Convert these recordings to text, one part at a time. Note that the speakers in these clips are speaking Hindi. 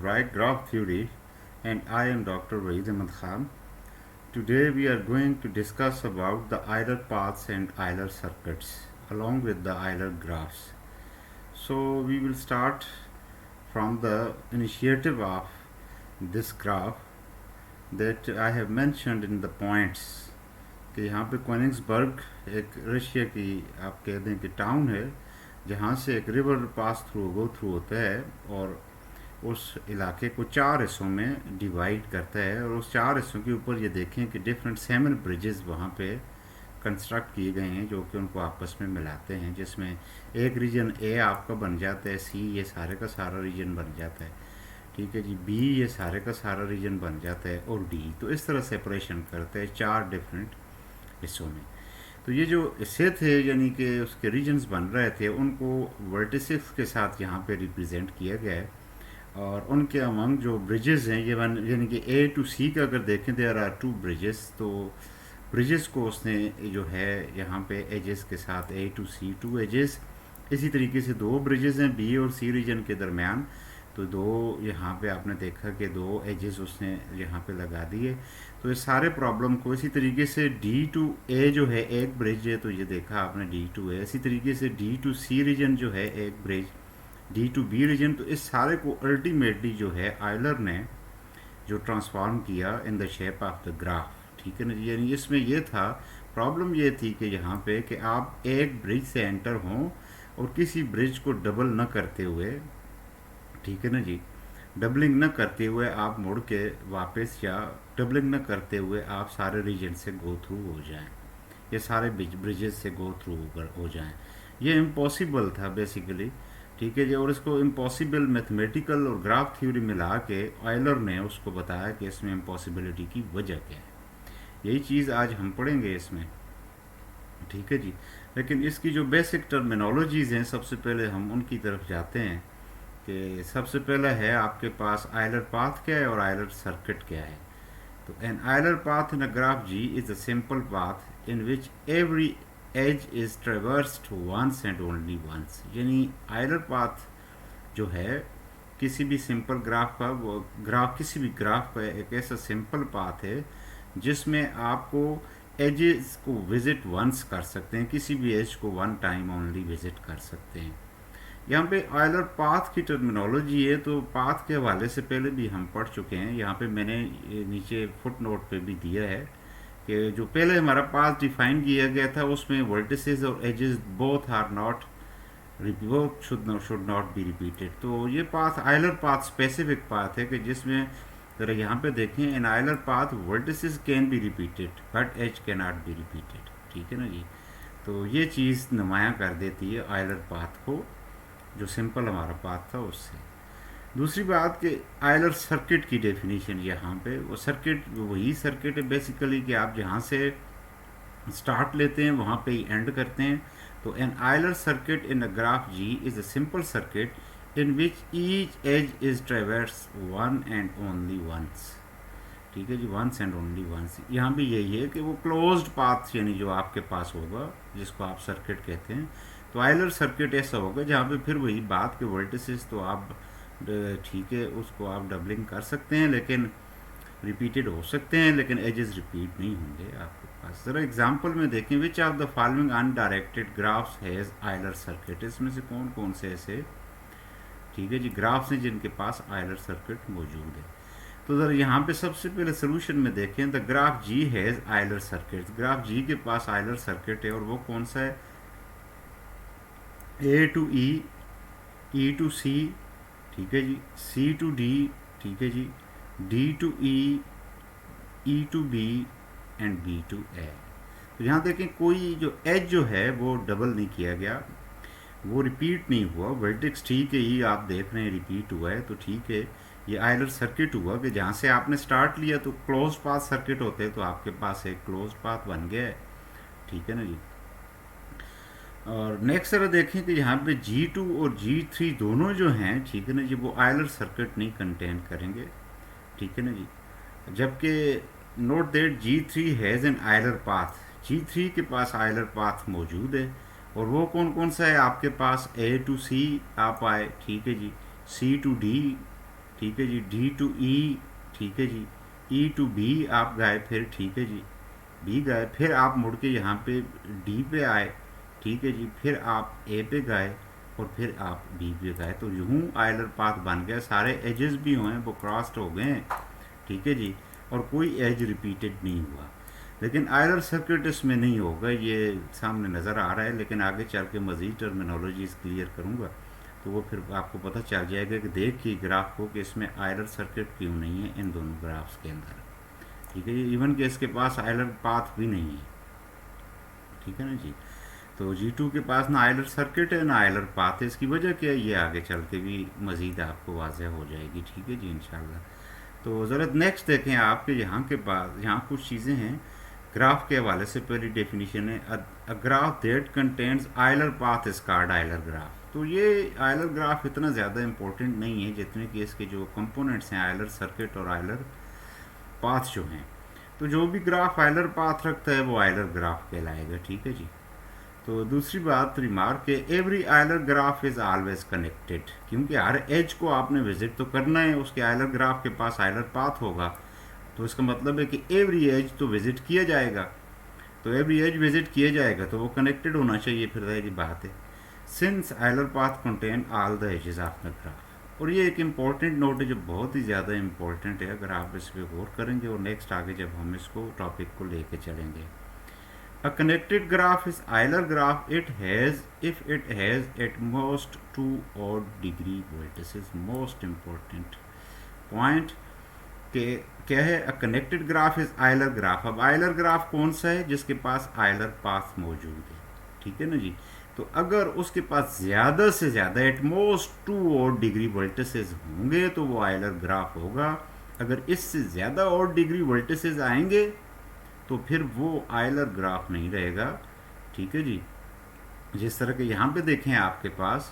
Right Graph Theory, and I am Dr. Waheed Ahmed Khan. Today we are going to discuss about the Euler paths and Euler circuits along with the Euler graphs. So we will start from the initiative of this graph that I have mentioned in the points कि यहाँ पे कोनिग्सबर्ग एक रशिया की आप कह दें कि टाउन है जहाँ से एक रिवर पास गो थ्रू होता है और उस इलाके को 4 हिस्सों में डिवाइड करता है और उस 4 हिस्सों के ऊपर ये देखें कि डिफरेंट 7 ब्रिजेस वहाँ पे कंस्ट्रक्ट किए गए हैं जो कि उनको आपस में मिलाते हैं, जिसमें एक रीजन ए आपका बन जाता है, सी ये सारे का सारा रीजन बन जाता है, ठीक है जी, बी ये सारे का सारा रीजन बन जाता है और डी। तो इस तरह सेपरेशन करते हैं 4 डिफरेंट हिस्सों में। तो ये जो हिस्से थे यानी कि उसके रीजन्स बन रहे थे उनको वर्टिसेस के साथ यहाँ पे रिप्रेजेंट किया गया है और उनके अमंग जो ब्रिजेस हैं ये यानी कि ए टू सी का अगर देखें देयर आर 2 ब्रिजेस, तो ब्रिजेस को उसने जो है यहाँ पे एजेस के साथ ए टू सी 2 एजेस, इसी तरीके से 2 ब्रिजेस हैं बी और सी रीजन के दरमियान, तो 2 यहाँ पे आपने देखा कि 2 एजेस उसने यहाँ पे लगा दिए। तो इस सारे प्रॉब्लम को इसी तरीके से डी टू ए जो है एक ब्रिज है, तो ये देखा आपने डी टू ए, इसी तरीके से डी टू सी रीजन जो है एक bridge, D to B region. तो इस सारे को अल्टीमेटली जो है आयलर ने जो ट्रांसफॉर्म किया in the shape of the graph, ठीक है ना। यानी इसमें ये था, प्रॉब्लम ये थी कि यहाँ पे कि आप एक ब्रिज से एंटर हों और किसी ब्रिज को डबल न करते हुए, ठीक है ना जी, डबलिंग न करते हुए आप मुड़ के वापस, या डबलिंग न करते हुए आप सारे रीजन से गो थ्रू हो जाएं, ये सारे ब्रिजेस से गो थ्रू हो जाएं। ये इम्पॉसिबल था बेसिकली, ठीक है जी। और इसको इम्पॉसिबल मैथमेटिकल और ग्राफ थ्योरी मिला के ऑयलर ने उसको बताया कि इसमें इम्पॉसिबिलिटी की वजह क्या है। यही चीज़ आज हम पढ़ेंगे इसमें, ठीक है जी। लेकिन इसकी जो बेसिक टर्मिनोलॉजीज़ हैं सबसे पहले हम उनकी तरफ जाते हैं कि सबसे पहला है आपके पास आयलर पाथ क्या है और आयलर सर्किट क्या है। तो an Euler path in a graph G is a simple path in which every edge is traversed once and only once. यानी आयलर पाथ जो है किसी भी सिंपल ग्राफ का, वो ग्राफ किसी भी ग्राफ का एक ऐसा सिंपल पाथ है जिसमें आपको एजेस को विजिट वंस कर सकते हैं, किसी भी एज को 1 टाइम ओनली विजिट कर सकते हैं। यहाँ पे आयलर पाथ की टर्मिनोलॉजी है, तो पाथ के हवाले से पहले भी हम पढ़ चुके हैं। यहाँ पे मैंने नीचे फुट नोट पे भी दिया है कि जो पहले हमारा पाथ डिफाइन किया गया था उसमें वर्टिसेस और edges both are not, both should not be repeated. तो ये path Euler path specific path है कि जिसमें जरा यहाँ पे देखें, in Euler path vertices can be repeated but edge can not be repeated, ठीक है ना जी। तो ये चीज़ नुमायाँ कर देती है आयलर पाथ को, जो सिंपल हमारा पाथ था उससे। दूसरी बात कि आयलर सर्किट की डेफिनेशन यहाँ पे, वो सर्किट वही सर्किट है बेसिकली कि आप जहाँ से स्टार्ट लेते हैं वहाँ पे ही एंड करते हैं। तो an Euler circuit in a graph G is a simple circuit in which each edge is traverse one and only once, ठीक है जी, वंस एंड ओनली वंस। यहाँ भी यही है कि वो क्लोज्ड पाथ यानी जो आपके पास होगा जिसको आप सर्किट कहते हैं, तो आयलर सर्किट ऐसा होगा जहाँ पे फिर वही बात के वर्टिसेस तो आप, ठीक है, उसको आप डबलिंग कर सकते हैं लेकिन रिपीटेड हो सकते हैं, लेकिन एजेस रिपीट नहीं होंगे आपके पास। ज़रा एग्जांपल में देखें, which of the following undirected graphs has Euler circuit. इसमें से कौन कौन से ऐसे, ठीक है जी, ग्राफ्स हैं जिनके पास आयलर सर्किट मौजूद है। तो ज़रा यहाँ पे सबसे पहले सोल्यूशन में देखें, the graph ji has Euler circuit. Graph जी के पास आयलर सर्किट है और वो कौन सा है, ए टू ई, ई टू सी, ठीक है जी, सी टू डी, ठीक है जी, D to E to B and B to A. तो यहाँ देखें कोई जो एज जो है वो डबल नहीं किया गया, वो रिपीट नहीं हुआ, वर्टेक्स ठीक है, ये आप देख रहे हैं रिपीट हुआ है, तो ठीक है, ये आयलर सर्किट हुआ कि जहाँ से आपने स्टार्ट लिया तो क्लोज पाथ सर्किट होते हैं, तो आपके पास एक क्लोज पाथ बन गया है, ठीक है ना जी। और नेक्स्ट जरा देखें कि यहाँ पे G2 और G3 दोनों जो हैं, ठीक है ना जी, वो आयलर सर्किट नहीं कंटेन करेंगे, ठीक है ना जी। जबकि note that G3 has an Euler path, G3 के पास आयलर पाथ मौजूद है और वो कौन कौन सा है आपके पास, A टू C आप आए, ठीक है जी, C टू D, ठीक है जी, डी टू ई, ठीक है जी, ई टू बी आप गए, फिर ठीक है जी बी गए, फिर आप मुड़ के यहाँ पे डी पे आए, ठीक है जी, फिर आप ए पे गए और फिर आप बी पे गए। तो यूँ आइलर पाथ बन गया, सारे एजेस भी हुए हैं वो क्रॉस्ड हो गए हैं, ठीक है जी, और कोई एज रिपीटेड नहीं हुआ। लेकिन आइलर सर्किट इसमें नहीं होगा, ये सामने नज़र आ रहा है, लेकिन आगे चल के मज़ीद टर्मिनोलॉजीज क्लियर करूँगा तो वो फिर आपको पता चल जाएगा कि देखिए ग्राफ को कि इसमें आइलर सर्किट क्यों नहीं है इन दोनों ग्राफ्स के अंदर, ठीक है जी। इवन कि इसके पास आइलर पाथ भी नहीं है, ठीक है ना जी। तो G2 के पास ना आइलर सर्किट है ना आइलर पाथ है। इसकी वजह क्या है ये आगे चल के भी मज़ीद आपको वाज़ह हो जाएगी, ठीक है जी इंशाल्लाह। तो ज़रा नेक्स्ट देखें आपके यहाँ के पास, यहाँ कुछ चीज़ें हैं ग्राफ के हवाले से। पहली डेफिनेशन है a graph that contains Euler path is called Euler graph. तो ये आइलर ग्राफ इतना ज़्यादा इंपॉर्टेंट नहीं है जितने कि इसके जो कंपोनेंट्स हैं आइलर सर्किट और आइलर पाथ जो हैं। तो जो भी ग्राफ आइलर पाथ रखता है वो आइलर ग्राफ कहलाएगा, ठीक है जी। तो दूसरी बात रिमार्क के every Euler graph is always connected, क्योंकि हर एज को आपने विजिट तो करना है, उसके आइलर ग्राफ के पास आइलर पाथ होगा, तो इसका मतलब है कि एवरी एज तो विजिट किया जाएगा। तो एवरी एज विजिट किया जाएगा तो वो कनेक्टेड होना चाहिए, फिर जाहिर बात है। Since Euler path contain all the edges of the graph. और ये एक इम्पॉर्टेंट नोट है जो बहुत ही ज़्यादा इम्पॉर्टेंट है, अगर आप इस पर गौर करेंगे और नेक्स्ट आगे जब हम इसको टॉपिक को लेके चलेंगे। A connected graph is Euler graph. If it has at most 2 odd degree vertices. Most important point के क्या है? A connected graph is Euler graph. अब Euler graph कौन सा है? जिसके पास Euler path मौजूद है, ठीक है ना जी। तो अगर उसके पास ज़्यादा से ज़्यादा at most 2 odd degree vertices होंगे तो वो Euler graph होगा। अगर इससे ज़्यादा odd degree vertices आएंगे तो फिर वो आइलर ग्राफ नहीं रहेगा, ठीक है जी। जिस तरह के यहाँ पे देखें आपके पास,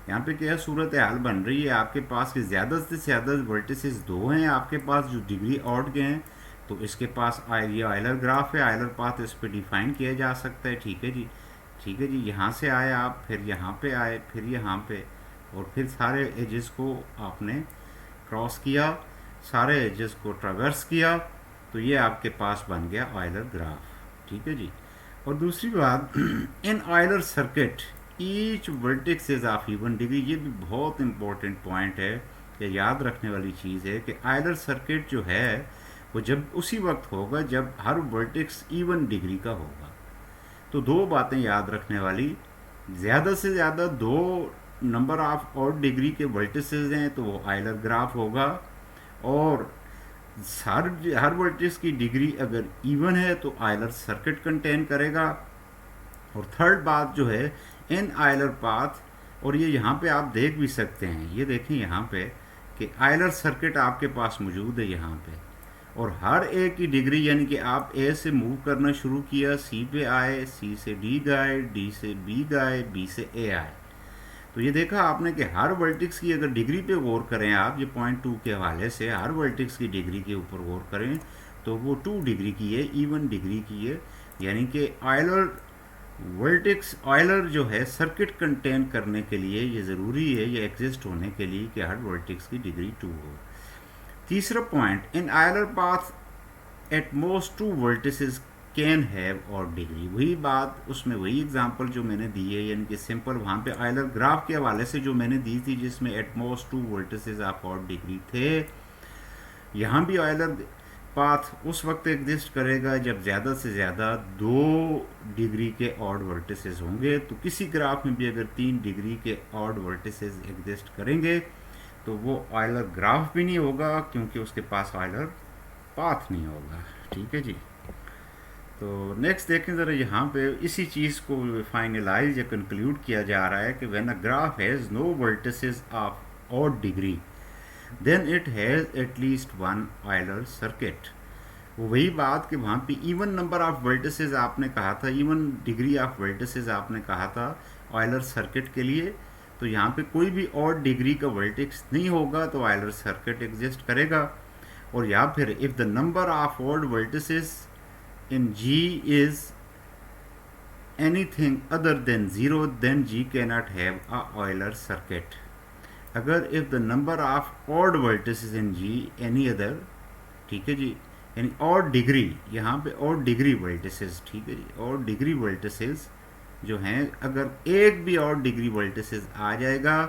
यहाँ पे क्या सूरत हाल बन रही है, आपके पास कि ज़्यादा से ज़्यादा वर्टिसेस 2 हैं आपके पास जो डिग्री ऑड के हैं, तो इसके पास ये आइलर ग्राफ है, आइलर पाथ इस पर डिफाइन किया जा सकता है, ठीक है जी। ठीक है जी, यहाँ से आए आप, फिर यहाँ पे आए, फिर यहाँ पे, और फिर सारे एजेस को आपने क्रॉस किया, सारे एजेस को ट्रैवर्स किया, तो ये आपके पास बन गया आइलर ग्राफ, ठीक है जी। और दूसरी बात, in Euler circuit each vertex is of even degree. ये भी बहुत इंपॉर्टेंट पॉइंट है, कि याद रखने वाली चीज़ है कि आइलर सर्किट जो है वो जब उसी वक्त होगा जब हर वर्टेक्स इवन डिग्री का होगा। तो दो बातें याद रखने वाली, ज़्यादा से ज़्यादा 2 नंबर ऑफ ऑड डिग्री के वर्टिसेस हैं तो वो आइलर ग्राफ होगा, और हर वर्टिस की डिग्री अगर इवन है तो आइलर सर्किट कंटेन करेगा। और थर्ड बात जो है, इन आइलर पाथ, और ये यहाँ पे आप देख भी सकते हैं, ये देखें यहाँ पे कि आइलर सर्किट आपके पास मौजूद है यहाँ पे, और हर एक की डिग्री, यानी कि आप ए से मूव करना शुरू किया, सी पे आए, सी से डी गए, डी से बी गए, बी से ए आए, तो ये देखा आपने कि हर वर्टिक्स की अगर डिग्री पे गौर करें आप, ये पॉइंट 2 के हवाले से हर वर्टिक्स की डिग्री के ऊपर गौर करें तो वो 2 डिग्री की है, इवन डिग्री की है। यानी कि आइलर वर्टिक्स, आइलर जो है सर्किट कंटेन करने के लिए ये ज़रूरी है, ये एग्जिस्ट होने के लिए कि हर वर्टिक्स की डिग्री 2 हो। तीसरा point, in Euler path at most 2 vertices can have और डिग्री। वही बात, उसमें वही एग्जांपल जो मैंने दी है, यानी कि सिंपल वहाँ पे आइलर ग्राफ के हवाले से जो मैंने दी थी जिसमें एटमोस्ट 2 वर्टिसेस ऑफ और डिग्री थे, यहाँ भी आइलर पाथ उस वक्त एग्जिस्ट करेगा जब ज़्यादा से ज़्यादा 2 डिग्री के ऑड वर्टिसेस होंगे। तो किसी ग्राफ में भी अगर 3 डिग्री के ऑड वर्टिसेस एग्जिस्ट करेंगे तो वो आइलर ग्राफ भी नहीं होगा, क्योंकि उसके पास आइलर पाथ नहीं होगा, ठीक है जी। तो नेक्स्ट देखें ज़रा, यहाँ पे इसी चीज़ को फाइनलाइज या कंक्लूड किया जा रहा है कि when a graph has no vertices of odd degree then it has at least 1 Euler circuit. वो वही बात कि वहाँ पे इवन नंबर ऑफ वर्टिसेस आपने कहा था, इवन डिग्री ऑफ वर्टिसेस आपने कहा था आइलर सर्किट के लिए, तो यहाँ पे कोई भी ऑड डिग्री का वर्टिक्स नहीं होगा तो आइलर सर्किट एग्जिस्ट करेगा। और या फिर if the number of odd vertices in G is anything other than 0 then G cannot have a Euler circuit। अगर if the number of odd vertices in G any other, ठीक है जी, यानी और डिग्री, यहाँ पे और डिग्री वर्टिसेस, ठीक है जी, और डिग्री वर्टिसेस जो हैं, अगर एक भी और डिग्री वर्टिसेस आ जाएगा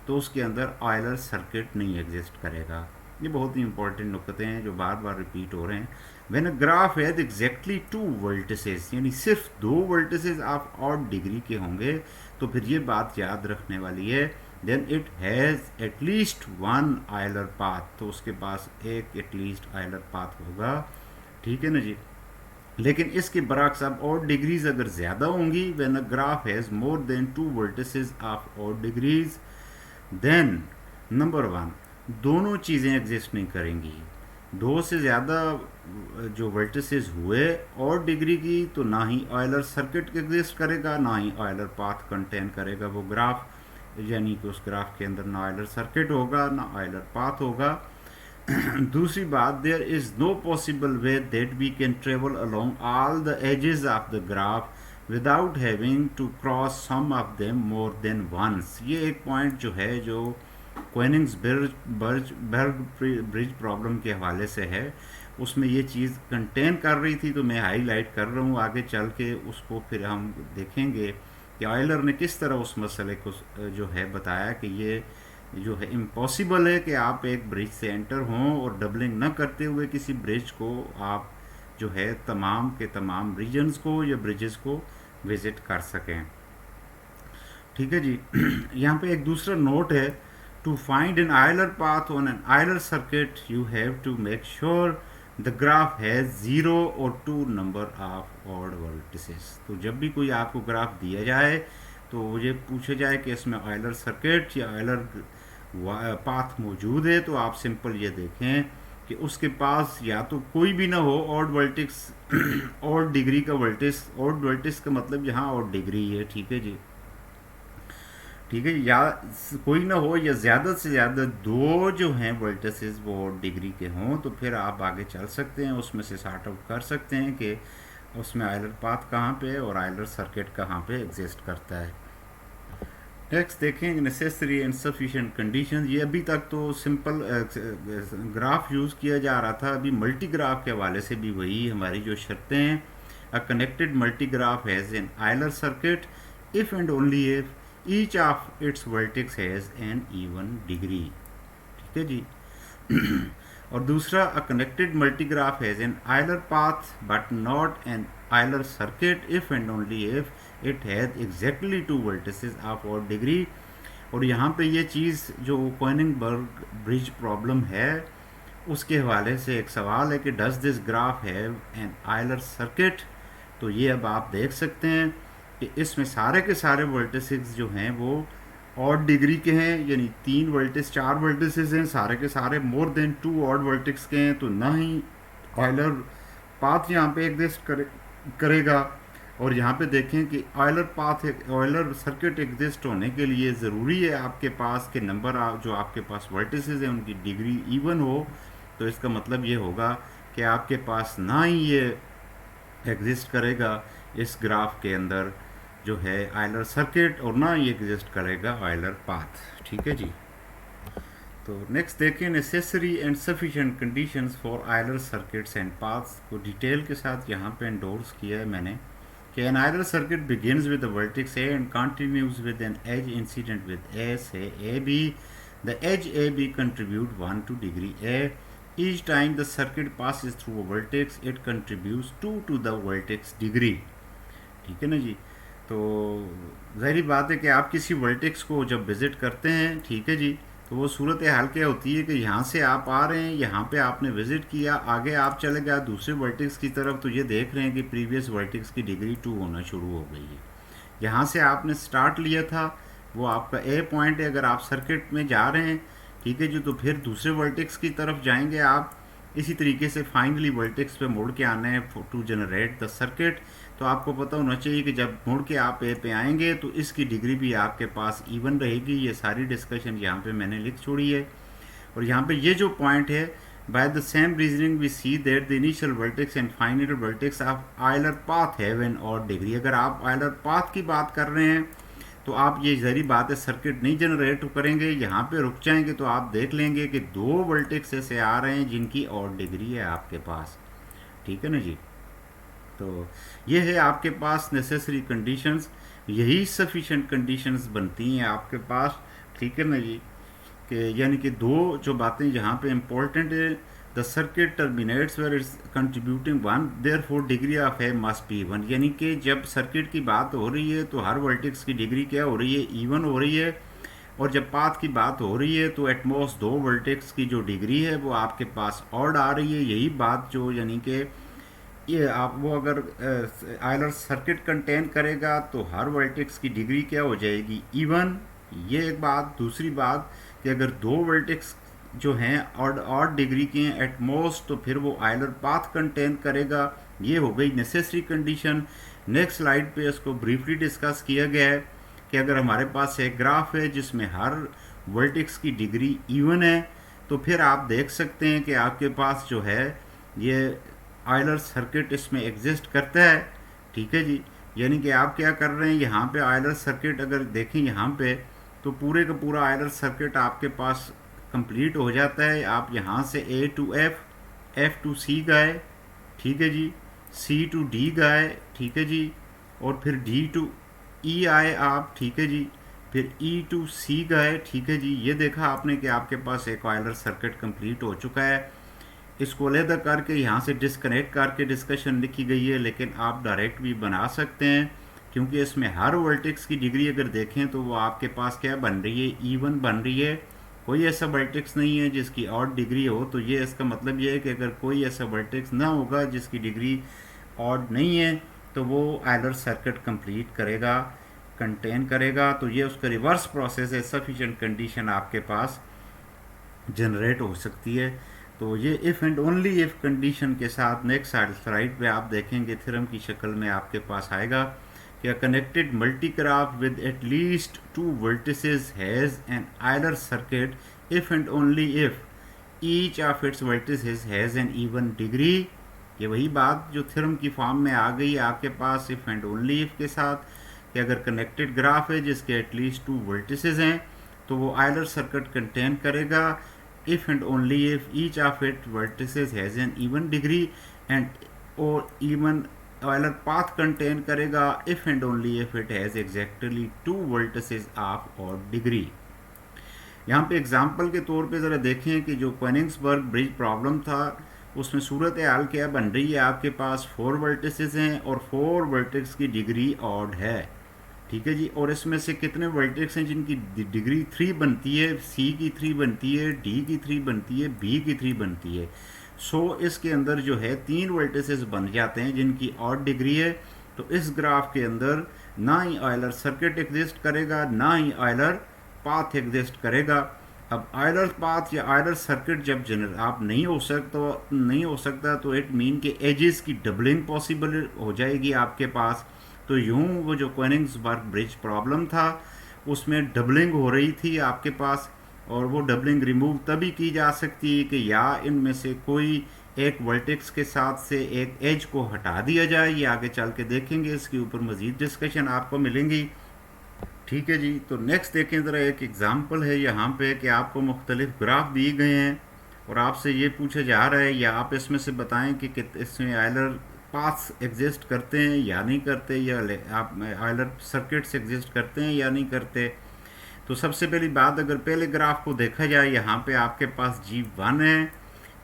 तो उसके अंदर ऑयलर सर्किट नहीं एग्जिस्ट करेगा। ये बहुत ही इंपॉर्टेंट नुकते हैं जो बार बार रिपीट हो रहे हैं। When a graph has exactly two vertices, यानी सिर्फ दो वर्टिसेस आप और डिग्री के होंगे, तो फिर ये बात याद रखने वाली है, then it has at least one Euler path, तो उसके पास एक एटलीस्ट आयलर पाथ होगा, ठीक है ना जी। लेकिन इसके बरक्स अब और डिग्रीज अगर ज़्यादा होंगी, when a graph has more than two vertices of और डिग्रीज, देन नंबर वन, दोनों चीज़ें एग्जिस्ट नहीं करेंगी। दो से ज़्यादा जो वर्टिसेस हुए और डिग्री की, तो ना ही ऑयलर सर्किट एग्जिस्ट करेगा, ना ही ऑयलर पाथ कंटेन करेगा वो ग्राफ, यानी कि उस ग्राफ के अंदर ना ऑयलर सर्किट होगा ना ऑयलर पाथ होगा। दूसरी बात, there is no possible way that we can travel along all the edges of the graph without having to cross some of them more than once. ये एक पॉइंट जो है जो कोनिग्सबर्ग ब्रिज प्रॉब्लम के हवाले से है, उसमें ये चीज़ कंटेन कर रही थी, तो मैं हाईलाइट कर रहा हूँ। आगे चल के उसको फिर हम देखेंगे कि ऑयलर ने किस तरह उस मसले को जो है बताया कि ये जो है इम्पॉसिबल है कि आप एक ब्रिज से एंटर हों और डबलिंग न करते हुए किसी ब्रिज को आप जो है तमाम के तमाम रीजन्स को या ब्रिजेस को विज़िट कर सकें, ठीक है जी। यहाँ पे एक दूसरा नोट है, to find an Euler path on an Euler circuit you have to make sure the graph has zero और two number of odd vertices. तो जब भी कोई आपको ग्राफ दिया जाए तो ये पूछा जाए कि इसमें आयलर सर्किट या आयलर पाथ मौजूद है, तो आप सिंपल ये देखें कि उसके पास या तो कोई भी ना हो ऑड वर्टिक्स, ऑड डिग्री का वर्टिस, ऑड वर्टिस का मतलब यहाँ ऑड डिग्री है, ठीक है जी, ठीक है, या कोई ना हो या ज़्यादा से ज़्यादा दो जो हैं वर्टिसेस वो ऑड डिग्री के हों, तो फिर आप आगे चल सकते हैं, उसमें से सॉर्ट आउट कर सकते हैं कि उसमें आयलर पाथ कहाँ पे है और आयलर सर्किट कहाँ पे एग्जिस्ट करता है। नेक्स्ट देखें, नेसेसरी एंड सफिशिएंट कंडीशन। ये अभी तक तो सिंपल ग्राफ यूज़ किया जा रहा था, अभी मल्टी ग्राफ के हवाले से भी वही हमारी जो शर्तें हैं। A connected multi graph has an Euler circuit if and only if each of its vertex has an even degree, ठीक है जी। और दूसरा, a connected multi graph has an Euler path but not an Euler circuit if and only if it has exactly two vertices of odd degree. और यहाँ पे ये चीज़ जो कोनिग्सबर्ग ब्रिज प्रॉब्लम है उसके हवाले से एक सवाल है कि does this graph have an Euler circuit. तो ये अब आप देख सकते हैं कि इसमें सारे के सारे वर्टिसेस जो हैं वो ऑड डिग्री के हैं, यानी तीन वर्टिस, चार वर्टिसेस हैं, सारे के सारे more than two odd vertex के हैं, तो ना ही आयलर पाथ यहाँ पे एग्जिस्ट करेगा। और यहाँ पे देखें कि Euler path, Euler circuit exist होने के लिए ज़रूरी है आपके पास के नंबर जो आपके पास वर्टिसेस हैं उनकी डिग्री इवन हो। तो इसका मतलब ये होगा कि आपके पास ना ही ये एग्जिस्ट करेगा इस ग्राफ के अंदर जो है आयलर सर्किट, और ना ही एग्जिस्ट करेगा आयलर पाथ, ठीक है जी। तो नेक्स्ट देखें, necessary and sufficient conditions for Euler circuits and paths को डिटेल के साथ यहाँ पे एंडोर्स किया है मैंने कि an Euler circuit begins with the vertex A and continues with an edge incident with A, say AB. The edge AB contribute 1 to degree A. Each time the circuit passes through a vertex, it contributes 2 to the vertex degree. ठीक है ना जी। तो ज़ाहिर बात है कि आप किसी वर्टेक्स को जब विज़िट करते हैं, ठीक है जी, तो वो सूरत हाल क्या होती है कि यहाँ से आप आ रहे हैं, यहाँ पे आपने विज़िट किया, आगे आप चले गए दूसरे वर्टेक्स की तरफ, तो ये देख रहे हैं कि प्रीवियस वर्टेक्स की डिग्री 2 होना शुरू हो गई है। यहाँ से आपने स्टार्ट लिया था, वो आपका ए पॉइंट है, अगर आप सर्किट में जा रहे हैं, ठीक है जी, तो फिर दूसरे वर्टेक्स की तरफ जाएंगे आप। इसी तरीके से फाइनली वर्टेक्स पे मुड़ के आना है टू जनरेट द सर्किट। तो आपको पता होना चाहिए कि जब मुड़ के आप ए पे आएंगे तो इसकी डिग्री भी आपके पास इवन रहेगी। ये सारी डिस्कशन यहाँ पे मैंने लिख छोड़ी है। और यहाँ पे ये जो पॉइंट है, by the same reasoning we see that the initial vertex and final vertex of Euler path have an odd degree. अगर आप आयलर पाथ की बात कर रहे हैं तो आप ये ज़री बात है सर्किट नहीं जनरेट करेंगे, यहाँ पे रुक जाएंगे तो आप देख लेंगे कि 2 वर्टेक्स ऐसे आ रहे हैं जिनकी ऑड डिग्री है आपके पास। ठीक है ना जी। तो ये है आपके पास नेसेसरी कंडीशंस, यही सफिशिएंट कंडीशंस बनती हैं आपके पास। ठीक है ना जी, कि यानी कि दो जो बातें यहाँ पे इम्पोर्टेंट है, the circuit terminates where it's contributing one therefore degree of A must be one. यानी कि जब सर्किट की बात हो रही है तो हर वर्टेक्स की डिग्री क्या हो रही है, इवन हो रही है। और जब पाथ की बात हो रही है तो एटमोस्ट 2 वर्टेक्स की जो डिग्री है वो आपके पास ऑड आ रही है। यही बात जो यानी कि ये आप वो अगर आयलर सर्किट कंटेन करेगा तो हर वर्टेक्स की डिग्री क्या हो जाएगी, इवन। ये एक बात। दूसरी बात कि अगर 2 वर्टेक्स जो हैं ऑड डिग्री के हैं एट मोस्ट, तो फिर वो आयलर पाथ कंटेन करेगा। ये हो गई नेसेसरी कंडीशन। नेक्स्ट स्लाइड पे इसको ब्रीफली डिस्कस किया गया है कि अगर हमारे पास एक ग्राफ है जिसमें हर वर्टेक्स की डिग्री इवन है, तो फिर आप देख सकते हैं कि आपके पास जो है ये आयलर सर्किट इसमें एग्जिस्ट करता है। ठीक है जी। यानी कि आप क्या कर रहे हैं, यहाँ पे आयलर सर्किट अगर देखें यहाँ पे, तो पूरे का पूरा आयलर सर्किट आपके पास कंप्लीट हो जाता है। आप यहाँ से ए टू एफ, एफ टू सी गए, ठीक है जी, सी टू डी गए, ठीक है जी, और फिर डी टू ई आए आप, ठीक है जी, फिर ई टू सी गए, ठीक है जी। ये देखा आपने कि आपके पास एक आयलर सर्किट कंप्लीट हो चुका है। इसको अलग करके यहाँ से डिस्कनेक्ट करके डिस्कशन लिखी गई है, लेकिन आप डायरेक्ट भी बना सकते हैं, क्योंकि इसमें हर वर्टेक्स की डिग्री अगर देखें तो वो आपके पास क्या बन रही है, इवन बन रही है। कोई ऐसा वर्टेक्स नहीं है जिसकी ऑड डिग्री हो। तो ये इसका मतलब ये है कि अगर कोई ऐसा वर्टेक्स ना होगा जिसकी डिग्री ऑड नहीं है, तो वो आयलर सर्किट कंप्लीट करेगा, कंटेन करेगा। तो ये उसका रिवर्स प्रोसेस है, सफिशिएंट कंडीशन आपके पास जनरेट हो सकती है। तो ये if and only if condition के साथ नेक्स्ट स्लाइड पे आप देखेंगे थ्योरम की शक्ल में आपके पास आएगा कि connected मल्टीग्राफ with at least 2 vertices has an Euler circuit if and only if each of its vertices has an even degree. ये वही बात जो थ्योरम की फॉर्म में आ गई आपके पास इफ़ एंड ओनली इफ़ के साथ, कि अगर कनेक्टेड ग्राफ है जिसके एटलीस्ट 2 वर्टिसेस हैं तो वो आयलर सर्किट कंटेन करेगा if and only if each of its vertices has an even degree and or even Euler path contain करेगा if and only if it has exactly 2 vertices of odd degree। यहाँ पे एग्जाम्पल के तौर पे ज़रा देखें कि जो कोनिग्सबर्ग ब्रिज प्रॉब्लम था उसमें सूरत हाल क्या बन रही है, आपके पास 4 वर्टिसेस हैं और 4 वर्टेक्स की डिग्री ऑड है। ठीक है जी। और इसमें से कितने वर्टेक्स हैं जिनकी डिग्री 3 बनती है, सी की 3 बनती है, डी की 3 बनती है, बी की 3 बनती है। सो इसके अंदर जो है 3 वर्टेसेस बन जाते हैं जिनकी ऑड डिग्री है। तो इस ग्राफ के अंदर ना ही आयलर सर्किट एग्जिस्ट करेगा, ना ही आयलर पाथ एग्जिस्ट करेगा। अब आयलर पाथ या आयलर सर्किट जब जनरल आप नहीं हो सकता तो इट मीन के एजेस की डबलिंग पॉसिबल हो जाएगी आपके पास। तो यूं वो जो कोनिग्सबर्ग ब्रिज प्रॉब्लम था उसमें डबलिंग हो रही थी आपके पास, और वो डबलिंग रिमूव तभी की जा सकती है कि या इनमें से कोई एक वर्टेक्स के साथ से एक एज को हटा दिया जाए। ये आगे चल के देखेंगे, इसके ऊपर मज़ीद डिस्कशन आपको मिलेंगी। ठीक है जी। तो नेक्स्ट देखें ज़रा, एक एग्ज़ाम्पल है यहाँ पे कि आपको मुख्तलिफ ग्राफ दिए गए हैं और आपसे ये पूछा जा रहा है या आप इसमें से बताएं कि इसमें आयलर पाथ्स एग्जिस्ट करते हैं या नहीं करते, या आप आयलर सर्किट्स एग्जिस्ट करते हैं या नहीं करते। तो सबसे पहली बात, अगर पहले ग्राफ को देखा जाए, यहाँ पे आपके पास G1 है,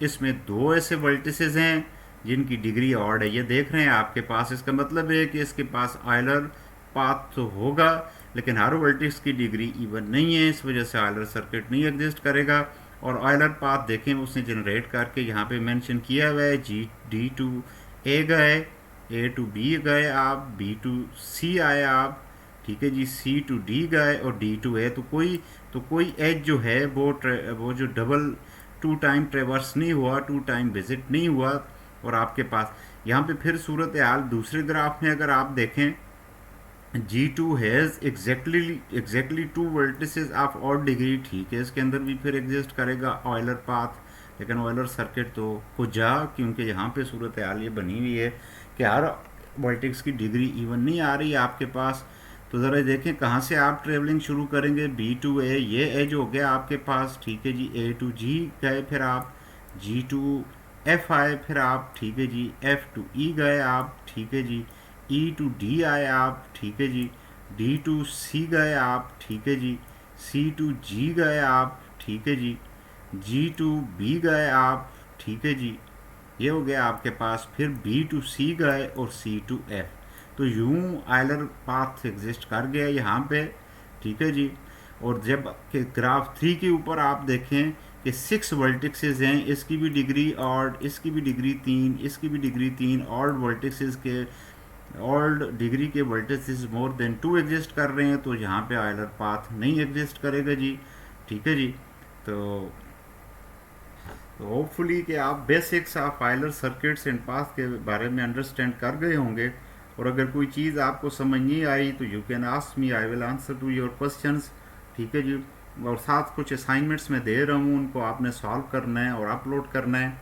इसमें 2 ऐसे वर्टिसेस हैं जिनकी डिग्री ऑड है। ये देख रहे हैं आपके पास, इसका मतलब है कि इसके पास आयलर पाथ तो होगा लेकिन हर वर्टिक्स की डिग्री इवन नहीं है, इस वजह से आयलर सर्किट नहीं एग्जिस्ट करेगा। और आयलर पाथ देखें उसने जनरेट करके यहाँ पे मेंशन किया हुआ है, D टू ए गए, ए टू बी गए आप, बी टू सी आए आप, ठीक है जी, सी टू डी गए और डी टू ए। तो कोई एज जो है वो जो डबल 2 टाइम ट्रेवर्स नहीं हुआ, 2 टाइम विजिट नहीं हुआ। और आपके पास यहाँ पे फिर सूरत हाल दूसरे ग्राफ में अगर आप देखें, G2 has exactly 2 vertices of odd degree. ठीक है, इसके अंदर भी फिर एग्जिस्ट करेगा ऑयलर पाथ, लेकिन ऑयलर सर्किट तो खुजा, क्योंकि यहाँ पे सूरत हाल ये बनी हुई है कि हर वर्टेक्स की डिग्री इवन नहीं आ रही है आपके पास। तो ज़रा देखें कहाँ से आप ट्रेवलिंग शुरू करेंगे। बी टू ए, ये एज हो गया आपके पास, ठीक है जी। ए टू जी गए, फिर आप जी टू एफ आए, फिर आप ठीक है जी एफ टू ई गए आप, ठीक है जी। ई टू डी आए आप, ठीक है जी। डी टू सी गए आप, ठीक है जी। सी टू जी गए आप, ठीक है जी। जी टू बी गए आप, ठीक है जी। ये हो गया आपके पास। फिर बी टू सी गए और सी टू एफ। तो यूं आइलर पाथ एग्जिस्ट कर गया यहाँ पे, ठीक है जी। और जब के ग्राफ 3 के ऊपर आप देखें कि 6 वर्टिक्सेस हैं, इसकी भी डिग्री ऑड, इसकी भी डिग्री 3, इसकी भी डिग्री 3, ऑड वर्टिक्सेस के ऑल्ड डिग्री के वर्टिसेस मोर देन 2 एग्जिस्ट कर रहे हैं, तो यहाँ पे आइलर पाथ नहीं एग्जिस्ट करेगा जी, ठीक है जी। तो होपफुली कि आप basics of Euler circuits and path के बारे में अंडरस्टैंड कर गए होंगे। और अगर कोई चीज़ आपको समझ नहीं आई तो you can ask me, I will answer to your questions, ठीक है जी। और साथ कुछ असाइनमेंट्स मैं दे रहा हूँ, उनको आपने सॉल्व करना है और अपलोड करना है,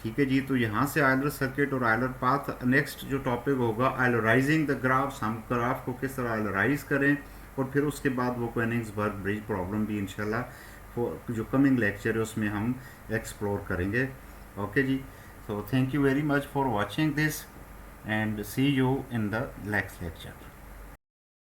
ठीक है जी। तो यहाँ से आइलर सर्किट और आइलर पाथ, नेक्स्ट जो टॉपिक होगा आइलराइजिंग द ग्राफ्स, हम ग्राफ को किस तरह आइलराइज करें, और फिर उसके बाद वो कोनिग्सबर्ग ब्रिज प्रॉब्लम भी इंशाल्लाह जो कमिंग लेक्चर है उसमें हम एक्सप्लोर करेंगे। ओके जी, so thank you very much for watching this and see you in the next lecture.